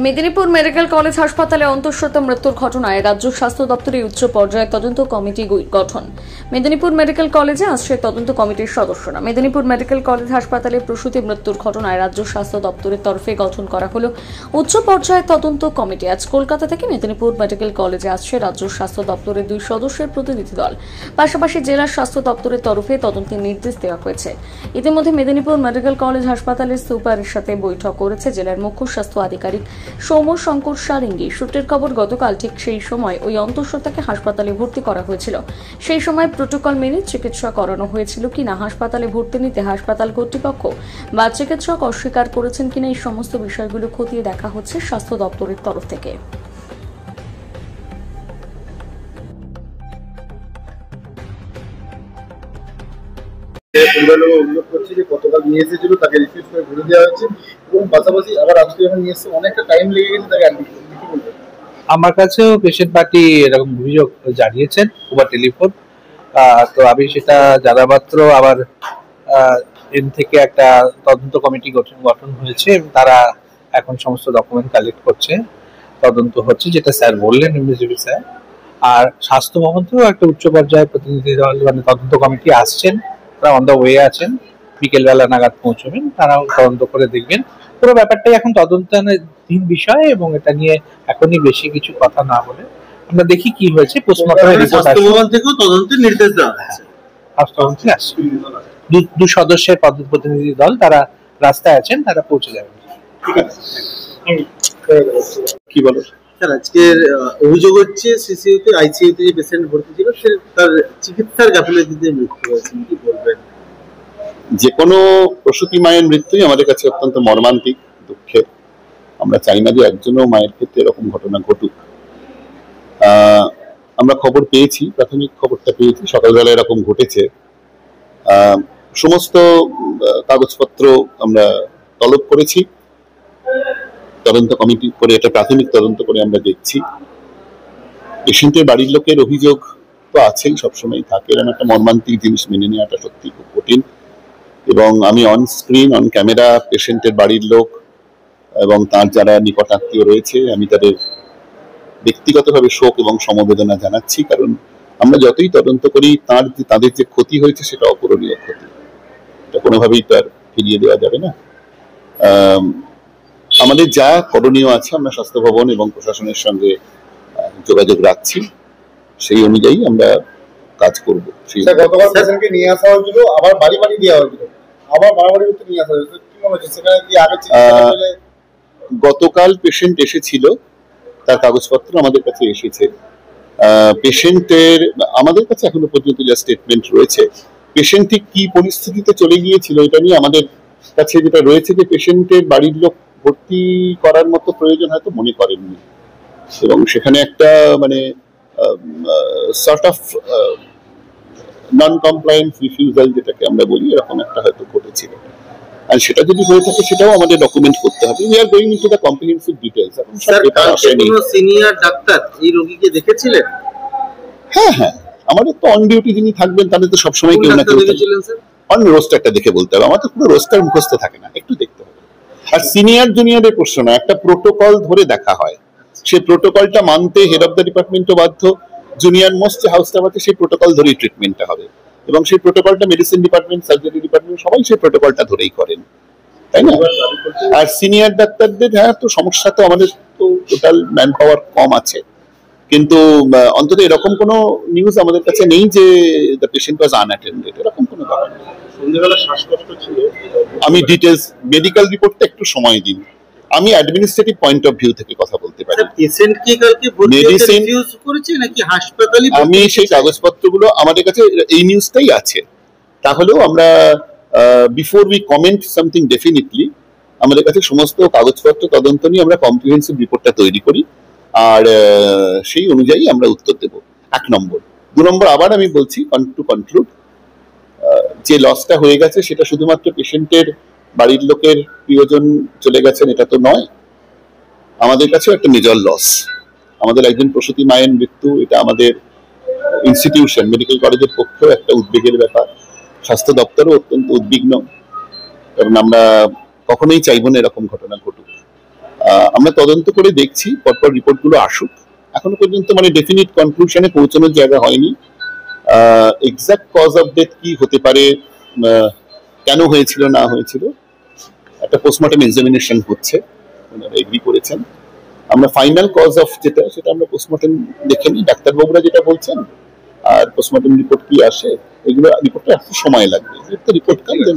Medinipur medical college হাসপাতালে অন্তঃসত্ত্বা মৃত্যুর ঘটনায় রাজ্য স্বাস্থ্য দপ্তরের উচ্চ পর্যায়ের তদন্ত কমিটি গঠন। মেদিনীপুর মেডিকেল কলেজে আসছে তদন্ত কমিটির সদস্যরা। মেদিনীপুর মেডিকেল কলেজ হাসপাতালে প্রসূতি মৃত্যুর ঘটনায় রাজ্য স্বাস্থ্য দপ্তরের তরফে গঠন করা হলো উচ্চ পর্যায়ের তদন্ত কমিটি। আজ কলকাতা থেকে মেদিনীপুর মেডিকেল কলেজে আসছে রাজ্য স্বাস্থ্য দপ্তরের 2 সদস্যের প্রতিনিধি দল। পাশাপাশি জেলা স্বাস্থ্য দপ্তরের তরফে তদন্তের নির্দেশ দেওয়া হয়েছে। ইতিমধ্যে মেদিনীপুর মেডিকেল কলেজ হাসপাতালের সুপারের সাথে বৈঠক করেছে জেলার মুখ্য স্বাস্থ্য আধিকারিক সৌম্য শঙ্কর সারেঙ্গী। সূত্রের খবর, গতকাল ঠিক সেই সময় ওই অন্তঃসত্ত্বাকে হাসপাতালে ভর্তি করা হয়েছিল। সেই সময় প্রোটোকল মেনে চিকিৎসা করানো হয়েছিল কিনা, হাসপাতালে ভর্তি নিতে হাসপাতাল কর্তৃপক্ষ বা চিকিৎসক অস্বীকার করেছেন কিনা, এই সমস্ত বিষয়গুলো খতিয়ে দেখা হচ্ছে স্বাস্থ্য দপ্তরের তরফ থেকে। পরিবার অভিযোগ করছে যে গতকাল নিয়ে এসেছিল, তাকে রিসিভ করে ঘুরে দেওয়া হয়েছে এবং পাশাপাশি আবার আজকে যখন নিয়ে এসেছে অনেকটা টাইম লেগে গেছে তাকে অ্যাডমিট করতে। আমার কাছেও পেশেন্ট পার্টি এরকম অভিযোগ জানিয়েছেন ওভার টেলিফোন। তো আমি সেটা জানা মাত্র আবার এন থেকে একটা তদন্ত কমিটি গঠন হয়েছে এবং তারা এখন সমস্ত ডকুমেন্ট কালেক্ট করছে, তদন্ত হচ্ছে, যেটা স্যার বললেন এমএসডি স্যার। আর স্বাস্থ্য ভবন থেকেও একটা উচ্চ পর্যায়ের প্রতিনিধি দল মানে তদন্ত কমিটি আসছেন, তারা অন দ্য ওয়ে আছেন, বিকেলবেলা নাগাদ পৌঁছবেন, তারাও তদন্ত করে দেখবেন। পুরো ব্যাপারটাই এখন তদন্তাধীন বিষয় এবং এটা নিয়ে এখনই বেশি কিছু কথা না বলে আমরা দেখি কি হয়েছে। পোস্টমর্টমের রিপোর্ট স্বাস্থ্য ভবন থেকেও তদন্তের নির্দেশ দেওয়া হয়েছে। স্বাস্থ্য ভবন থেকে আসছে 2 সদস্যের প্রতিনিধি দল, তারা রাস্তায় আছেন, তারা পৌঁছে যাবেন। ঠিক আছে, কি বলো স্যার? আজকের অভিযোগ হচ্ছে সিসিইউতে আইসিইউতে যে পেশেন্ট ভর্তি ছিল সে তার চিকিৎসার গাফিলতিতে মৃত্যু হয়েছে, কি বলবেন? যে কোনো প্রসূতি মায়ের মৃত্যুই আমাদের কাছে অত্যন্ত মর্মান্তিক, দুঃখের। আমরা চাই না যে একজনও মায়ের ক্ষেত্রে এরকম ঘটনা ঘটুক। আমরা খবর পেয়েছি, প্রাথমিক খবরটা পেয়েছি সকালবেলা এরকম ঘটেছে। সমস্ত কাগজপত্র আমরা তলব করেছি, তদন্ত কমিটি করে এটা প্রাথমিক তদন্ত করে আমরা দেখছি। পেশেন্টের বাড়ির লোকের অভিযোগ তো আছেই, সবসময় থাকে, এরকম একটা মর্মান্তিক জিনিস মেনে নেওয়াটা সত্যি খুব কঠিন। এবং আমি অন স্ক্রিন অন ক্যামেরা পেশেন্টের বাড়ির লোক এবং তার যারা নিকট আত্মীয় রয়েছে আমি তাদের ব্যক্তিগতভাবে শোক এবং সমবেদনা জানাচ্ছি। কারণ আমরা যতই তদন্ত করি তাদের যে ক্ষতি হয়েছে সেটা অপূরণীয় ক্ষতি, এটা কোনোভাবেই তো আর ফিরিয়ে দেওয়া যাবে না। আমাদের যা করণীয় আছে আমরা স্বাস্থ্য ভবন এবং প্রশাসনের সঙ্গে যোগাযোগ রাখছি, সেই অনুযায়ী আমরা কাজ করব। গতকাল পেশেন্টকে নিয়ে আসা হয়েছিল, আবার বাড়ি বাড়ি দেওয়া হয়েছিল, আবার বাড়ি করতে নিয়ে আসা হয়েছিল, কি মনে হচ্ছে সেখানে কি আগে গতকাল পেশেন্ট এসেছিল, তার কাগজপত্র আমাদের কাছে এসেছে। পেশেন্টের আমাদের কাছে এখনো পর্যন্ত যা স্টেটমেন্ট রয়েছে, পেশেন্ট ঠিক কি পরিস্থিতিতে চলে গিয়েছিল এটা নিয়ে আমাদের কাছে যেটা রয়েছে যে পেশেন্টের বাড়ির লোক ভর্তি করার মতো প্রয়োজন হয়তো মনে করেননি এবং সেখানে একটা মানে sort of non compliance refusal যেটাকে আমরা বলি, এরকম একটা হয়তো ঘটেছিল। আর সেটা যদি হয়ে থাকে সেটাও আমাদের ডকুমেন্ট করতে হবে। We are going into the comprehensive details. এখন স্যার, কালকে কোনো সিনিয়র ডাক্তার এই রোগীকে দেখেছিলেন? হ্যাঁ, আমাদের তো অন ডিউটি যিনি থাকবেন তাদের তো সবসময় কেউ না কেউ দেখেছিলেন স্যার। অন রোস্টারটা দেখে বলতে হবে, আমার তো পুরো রোস্টার মুখস্থ থাকে না, একটু দেখতে হবে। আর সিনিয়র জুনিয়রের প্রশ্ন না, একটা প্রোটোকল ধরে দেখা হয়, সেই প্রোটোকলটা মানতে হেড অফ দ্য ডিপার্টমেন্টও বাধ্য, জুনিয়র মোস্ট হাউস স্টাফ আছে, সেই প্রোটোকল ধরেই ট্রিটমেন্টটা হবে এবং সেই প্রোটোকলটা মেডিসিন ডিপার্টমেন্ট, সার্জারি ডিপার্টমেন্ট সবাই সেই প্রোটোকলটা ধরেই করেন, তাই না? আর সিনিয়র ডাক্তারদের হ্যাঁ তো সমস্যা, তো আমাদের তো টোটাল ম্যান পাওয়ার কম আছে, কিন্তু অন্তত এরকম কোনো নিউজ আমাদের কাছে নেই যে দ্য পেশেন্ট ওয়াজ আনঅ্যাটেন্ডেড, এরকম কোনো ব্যাপার নেই। সন্ধ্যাবেলা শ্বাসকষ্ট ছিল, আমি ডিটেলস মেডিকেল রিপোর্টটা একটু সময় দিন, আমি অ্যাডমিনিস্ট্রেটিভ পয়েন্ট অফ ভিউ থেকে কথা বলতে পারি। পেশেন্ট কি কালকে মেডিসিন ইউজ করেছে নাকি হাসপাতালে? আমি সেই কাগজপত্রগুলো আমাদের কাছে এই নিউজটাই আছে, তাহলেও আমরা before we comment something definitely আমাদের কাছে সমস্ত কাগজপত্র তদন্ত নিয়ে আমরা কম্প্রিহেনসিভ রিপোর্টটা তৈরি করি আর সেই অনুযায়ী আমরা উত্তর দেব। 1 নম্বর। 2 নম্বর, আবার আমি বলছি টু কনক্লুড, যে লসটা হয়ে গেছে সেটা শুধুমাত্র পেশেন্টের বাড়ির লোকের প্রিয়জন চলে গেছেন এটা তো নয়, আমাদের কাছেও একটা মেজর লস। আমাদের একজন প্রসূতি মায়ের মৃত্যু, এটা আমাদের ইনস্টিটিউশন মেডিকেল কলেজের পক্ষেও একটা উদ্বেগের ব্যাপার, স্বাস্থ্য দপ্তরও অত্যন্ত উদ্বিগ্ন, কারণ আমরা কখনোই চাইব না এরকম ঘটনা ঘটুক। আমরা তদন্ত করে দেখছি, পরপর রিপোর্টগুলো আসুক। এখনো পর্যন্ত মানে ডেফিনিট কনক্লুশনে পৌঁছানোর জায়গা হয়নি। এক্সাক্ট কজ অফ ডেথ কি হতে পারে, কেন হয়েছিল না হয়েছিল, একটা পোস্টমর্টম এক্সামিনেশন হচ্ছে, ওনারা এগ্রি করেছেন। আমরা ফাইনাল কজ অফ যেটা সেটা আমরা পোস্টমর্টম দেখে নিই, ডাক্তারবাবুরা যেটা বলছেন, আর পোস্টমর্টম রিপোর্ট কি আসে, এগুলো রিপোর্টটা একটু সময় লাগবে। রিপোর্ট কাম দেন